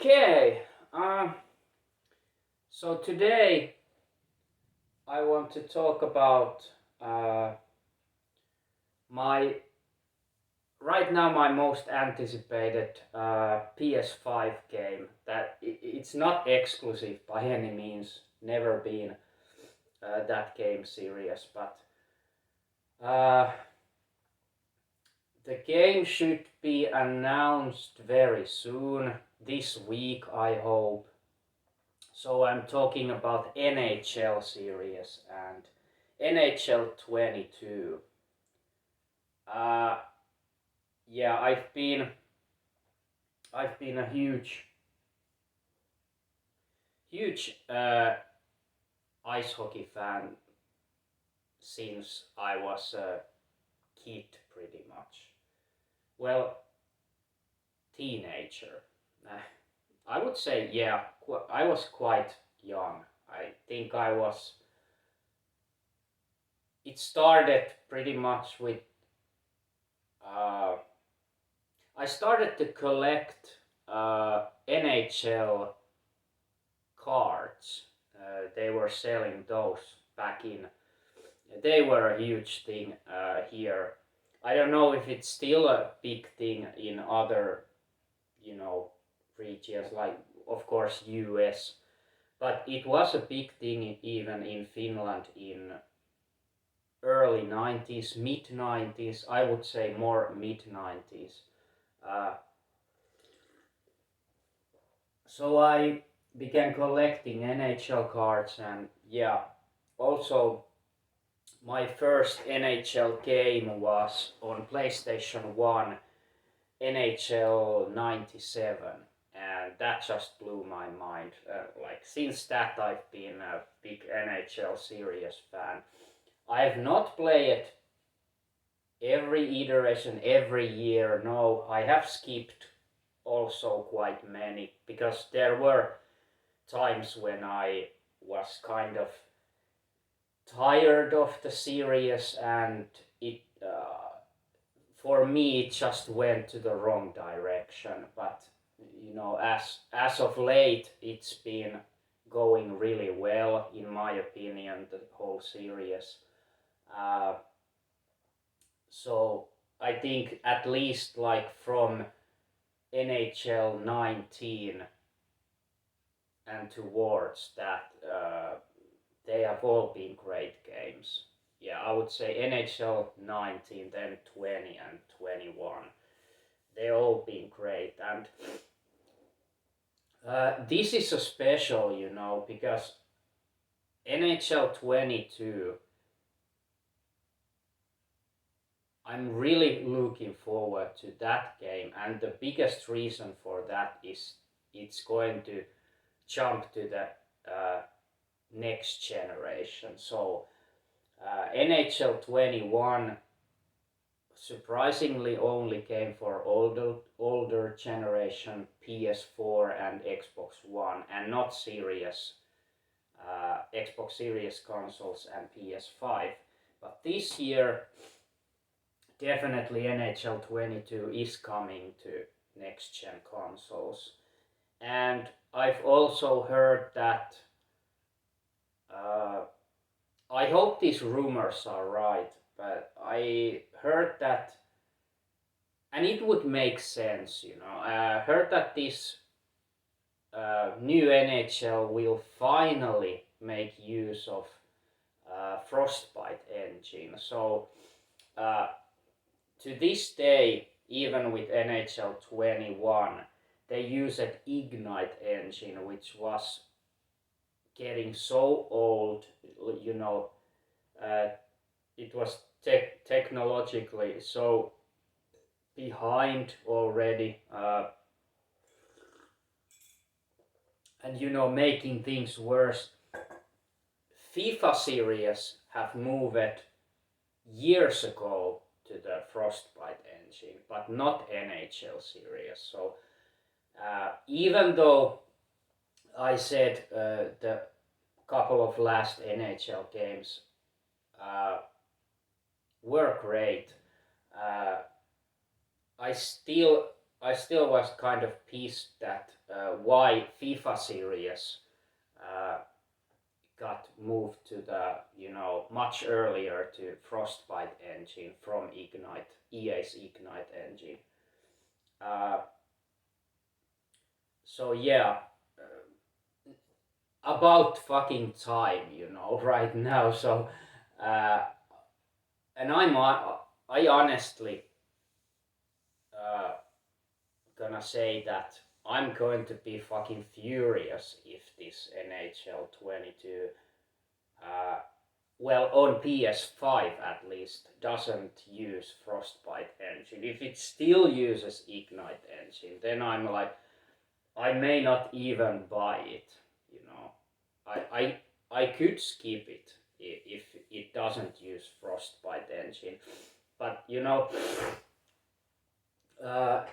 Okay, so today I want to talk about uh, my right now my most anticipated PS5 game. It's not exclusive by any means, never been that game series, but uh, the game should be announced very soon, this week I hope. So I'm talking about NHL series and NHL22. Uh, yeah, I've been a huge ice hockey fan since I was a kid, pretty much. Well, teenager. Uh, I would say, yeah, I was quite young. I think I was. It started pretty much with. Uh, I started to collect NHL cards. They were selling those back in. They were a huge thing here. I don't know if it's still a big thing in other, you know, regions like, of course, US. But it was a big thing even in Finland in early 90s, mid 90s. I would say more mid 90s. Uh, so I began collecting NHL cards, and yeah, also my first NHL game was on PlayStation 1, NHL 97, and that just blew my mind. Like, since that I've been a big NHL series fan. I've not played every iteration every year, no, I have skipped also quite many, because there were times when I was kind of tired of the series, and it for me it just went to the wrong direction. But as of late, it's been going really well, in my opinion, the whole series. uh, so I think at least like from NHL 19 and towards that, they have all been great games. Yeah, I would say NHL 19, then 20 and 21. They all been great, and this is a special, because NHL 22. I'm really looking forward to that game, and the biggest reason for that is it's going to jump to the next generation. So NHL 21 surprisingly only came for older generation PS4 and Xbox One, and not Series Xbox Series consoles and PS5. But this year, definitely NHL 22 is coming to next gen consoles, and I've also heard that. I hope these rumors are right, but I heard that, and it would make sense, I heard that this new NHL will finally make use of Frostbite engine. So to this day, even with NHL 21, they use an Ignite engine, which was getting so old, uh, it was technologically so behind already, and making things worse, FIFA series have moved years ago to the Frostbite engine, but not NHL series. So even though I said the couple of last NHL games were great, I still I still was kind of pissed that why FIFA series uh, got moved to the much earlier to Frostbite engine from Ignite, EA's Ignite engine. Uh, so yeah, about fucking time, right now. So, uh, and I honestly uh, gonna say that I'm going to be fucking furious if this NHL 22, uh, well, on PS5 at least, doesn't use Frostbite engine. If it still uses Ignite engine, then I'm like, I may not even buy it. You know, I could skip it if it doesn't use Frostbite engine, but uh,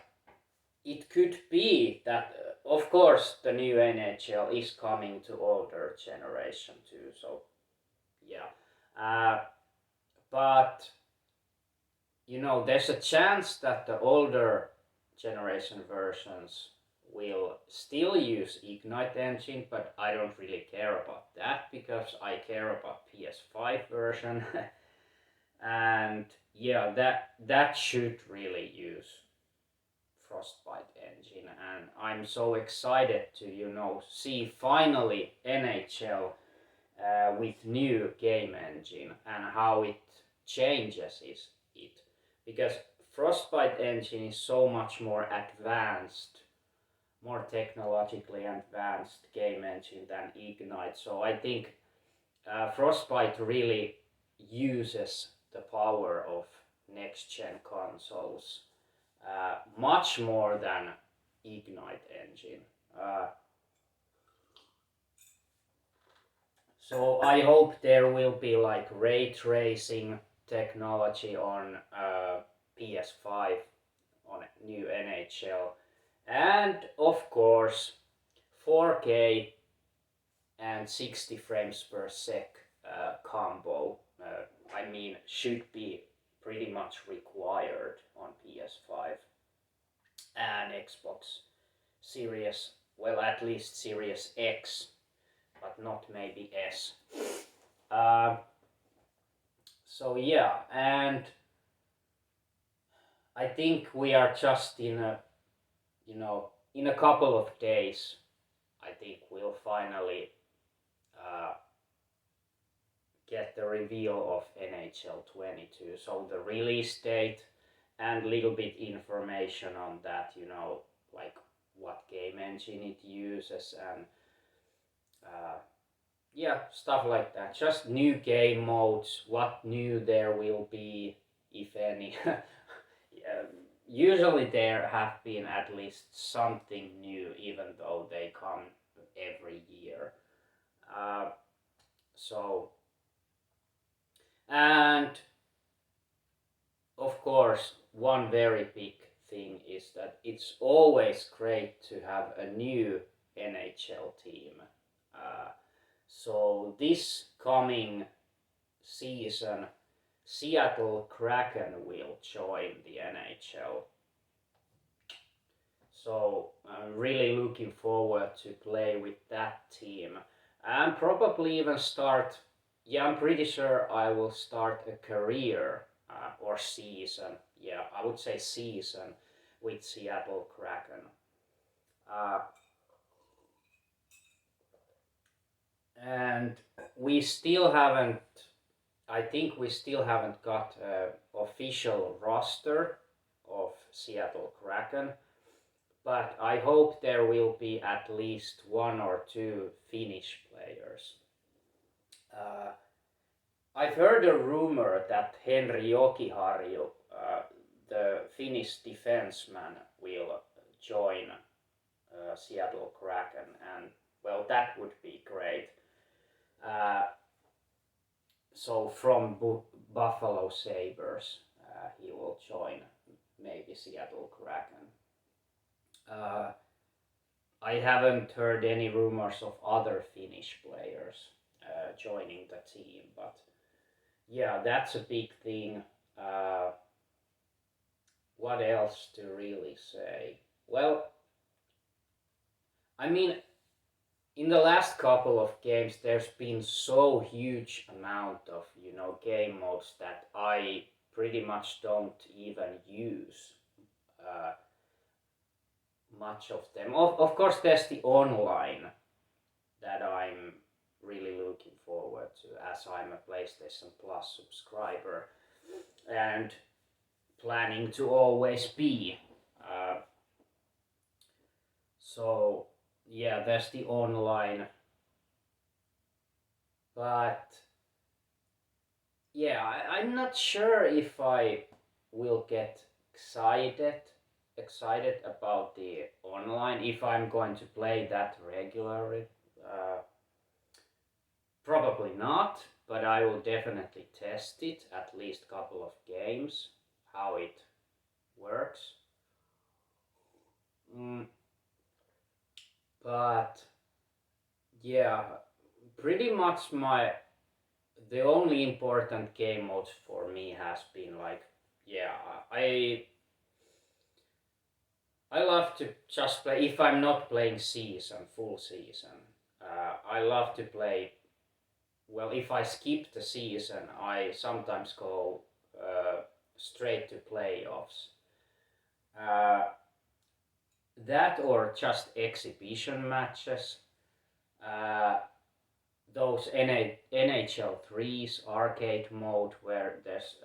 it could be that, of course, the new NHL is coming to older generation too. So yeah, but there's a chance that the older generation versions will still use Ignite engine, but I don't really care about that because I care about PS5 version. And yeah, that should really use Frostbite engine, and I'm so excited to see finally NHL with new game engine and how it changes it, because Frostbite engine is so much more advanced, more technologically advanced game engine than Ignite. So I think Frostbite really uses the power of next gen consoles much more than Ignite engine. Uh, so I hope there will be like ray tracing technology on PS5 on new NHL, and of course 4K and 60 frames per sec combo. I mean, should be pretty much required on PS5 and Xbox Series, well, at least Series X, but not maybe S. Uh, so yeah, and I think we are just in a couple of days, I think we'll finally uh, get the reveal of NHL 22. So the release date and little bit information on that, like what game engine it uses and uh, yeah, stuff like that. Just new game modes, what new there will be, if any. Yeah, usually there have been at least something new, even though they come every year. Uh, so, and of course, one very big thing is that it's always great to have a new NHL team. Uh, so this coming season, Seattle Kraken will join the NHL. So I'm really looking forward to play with that team and probably even start. Yeah, I'm pretty sure I will start a career or season. Yeah, I would say season with Seattle Kraken. Uh, and we still haven't. I think we still haven't got an official roster of Seattle Kraken, but I hope there will be at least one or two Finnish players. Uh, I've heard a rumor that Henri Jokiharju, the Finnish defenseman, will join Seattle Kraken, and well, that would be great. Uh, so from Buffalo Sabres, he will join maybe Seattle Kraken. Uh, I haven't heard any rumors of other Finnish players joining the team, but yeah, that's a big thing. what else to really say? Well, I mean, in the last couple of games, there's been so huge amount of game modes that I pretty much don't even use uh, much of them. Of course, there's the online that I'm really looking forward to, as I'm a PlayStation Plus subscriber and planning to always be. Uh, so yeah, there's the online, but yeah, I'm not sure if I will get excited excited about the online if I'm going to play that regularly. Uh, Probably not, but I will definitely test it at least a couple of games how it works. Mm, but yeah, pretty much the only important game modes for me has been like, yeah, I I love to just play if I'm not playing full season. I love to play. Well, if I skip the season, I sometimes go straight to playoffs. Uh, that or just exhibition matches. Uh, those NHL 3s arcade mode where there's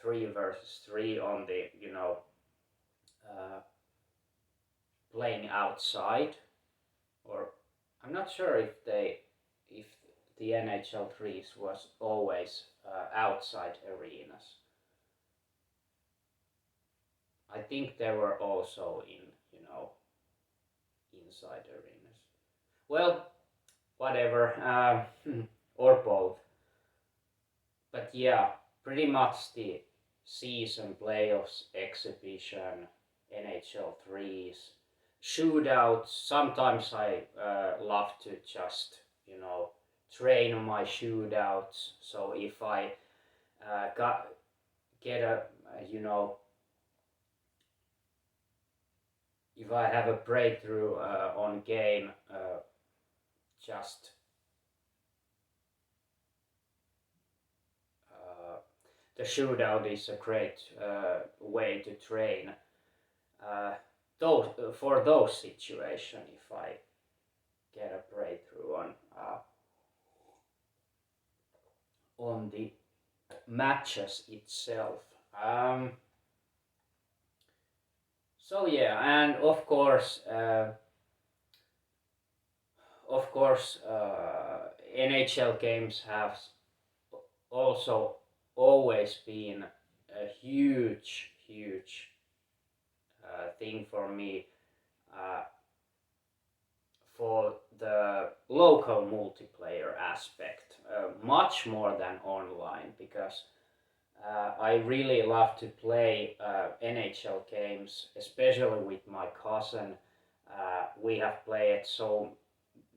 3 versus 3 on the uh, playing outside, or I'm not sure if the NHL 3s was always outside arenas. I think there were also in inside arenas. Well, whatever, or both. But yeah, pretty much the season playoffs, exhibition, NHL threes, shootouts. Sometimes I love to just train on my shootouts. So if I get a you know if I have a breakthrough on game, just uh, the shootout is a great way to train uh, for those situations. If I get a breakthrough on the matches itself. So yeah, and of course, NHL games have also always been a huge thing for me uh, for the local multiplayer aspect, much more than online, because I really love to play NHL games, especially with my cousin. We have played so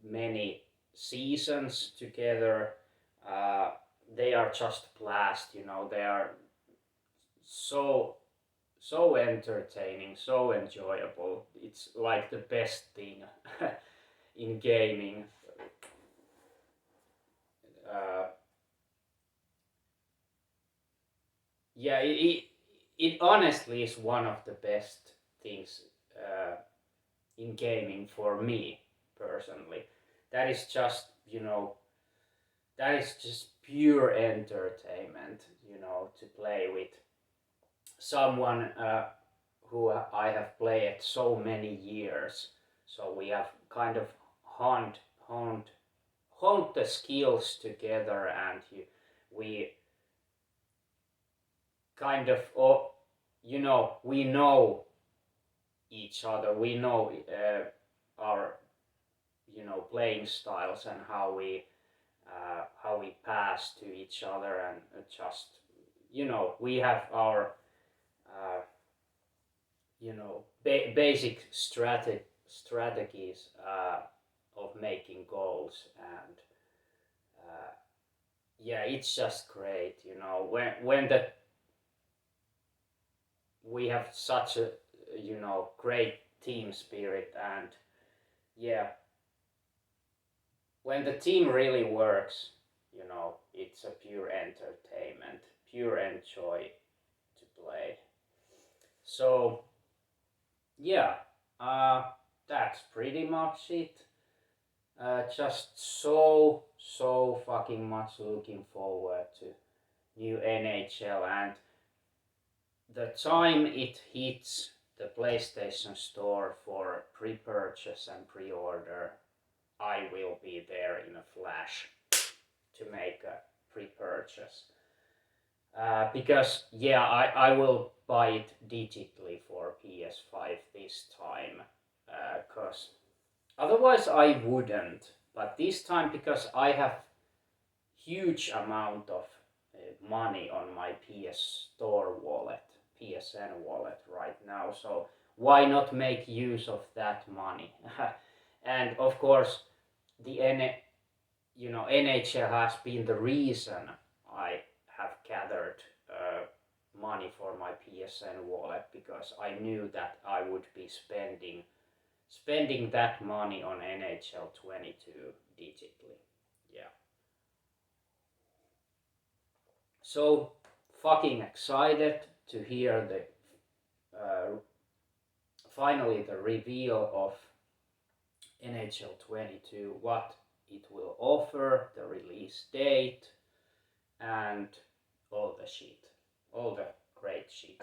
many seasons together. Uh, they are just blast, they are so entertaining, so enjoyable. It's like the best thing in gaming. Uh, yeah, it honestly is one of the best things in gaming for me personally. That is just that is just pure entertainment. To play with someone who I have played so many years. So we have kind of honed honed honed the skills together, and we kind of we know each other. We know our playing styles and how we pass to each other, and just we have our uh, basic strategies of making goals, and uh, yeah, it's just great. When the we have such a great team spirit, and yeah, when the team really works, it's a pure entertainment, pure enjoy to play. So yeah, uh, that's pretty much it. Just so fucking much looking forward to new NHL, and the time it hits the PlayStation Store for pre-purchase and pre-order, I will be there in a flash to make a pre-purchase. Because yeah, I will buy it digitally for PS5 this time, because otherwise I wouldn't. But this time, because I have huge amount of money on my PS Store wallet, PSN wallet right now, so why not make use of that money? And of course, the NHL has been the reason I have gathered money for my PSN wallet, because I knew that I would be spending that money on NHL22 digitally. Yeah. So fucking excited to hear the finally the reveal of NHL22, what it will offer, the release date, and all the shit, all the great shit.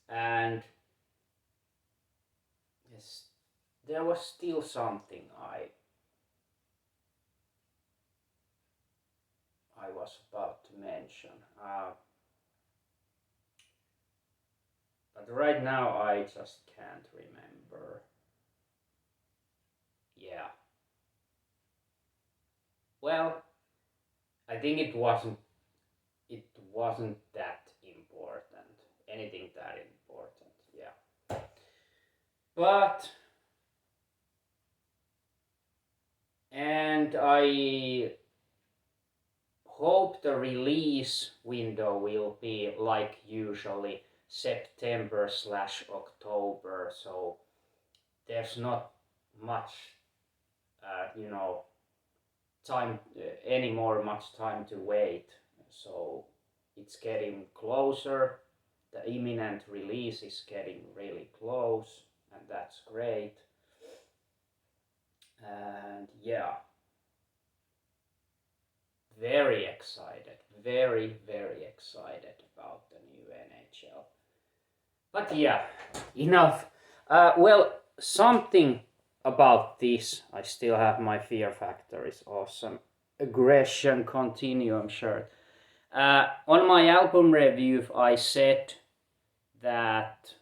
And yes, there was still something I was about to mention, but right now I just can't remember. Yeah. Well, I think it wasn't that important. Anything that important, yeah. But and I hope the release window will be like usually September/October, so there's not much time anymore, much time to wait. So it's getting closer. The imminent release is getting really close, and that's great. And yeah, very excited, very excited about the new NHL. But yeah, enough. Well, something about this. I still have my Fear Factor is awesome aggression continuum shirt. On my album review, I said that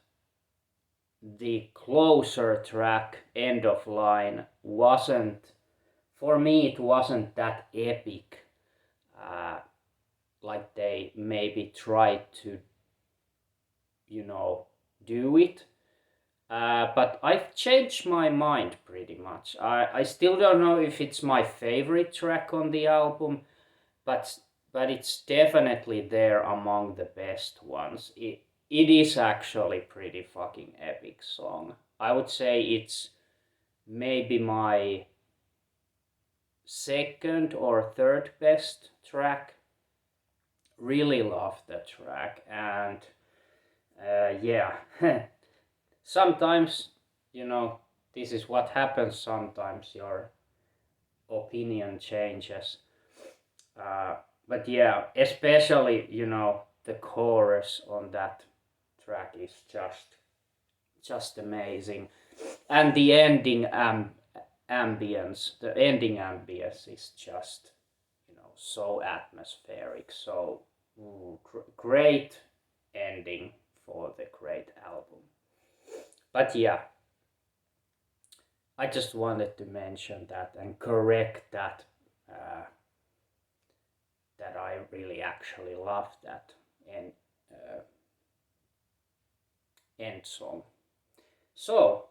the closer track, End of Line, wasn't, for me, it wasn't that epic. Like they maybe tried to, do it. But I've changed my mind pretty much. I still don't know if it's my favorite track on the album, but it's definitely there among the best ones. It is actually pretty fucking epic song. I would say it's maybe my second or third best track. Really love the track, and yeah, sometimes, this is what happens sometimes, your opinion changes. But yeah, especially, the chorus on that track is just amazing. And the ending ambience, the ending ambience is just, so atmospheric. So great ending for the great album. But yeah, I just wanted to mention that and correct that, that I really actually love that end song. So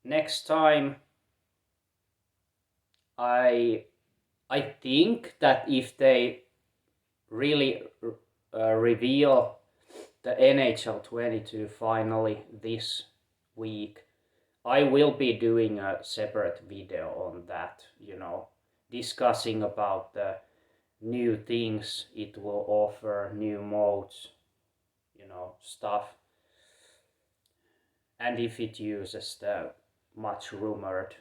next time, I think that if they really reveal the NHL22 finally this week. I will be doing a separate video on that, discussing about the new things it will offer, new modes, stuff, and if it uses the much rumored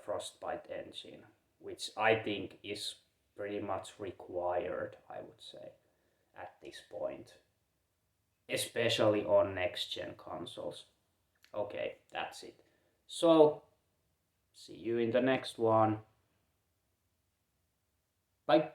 Frostbite engine, which I think is pretty much required, I would say, at this point, especially on next gen consoles. Okay, that's it. So, see you in the next one. Bye.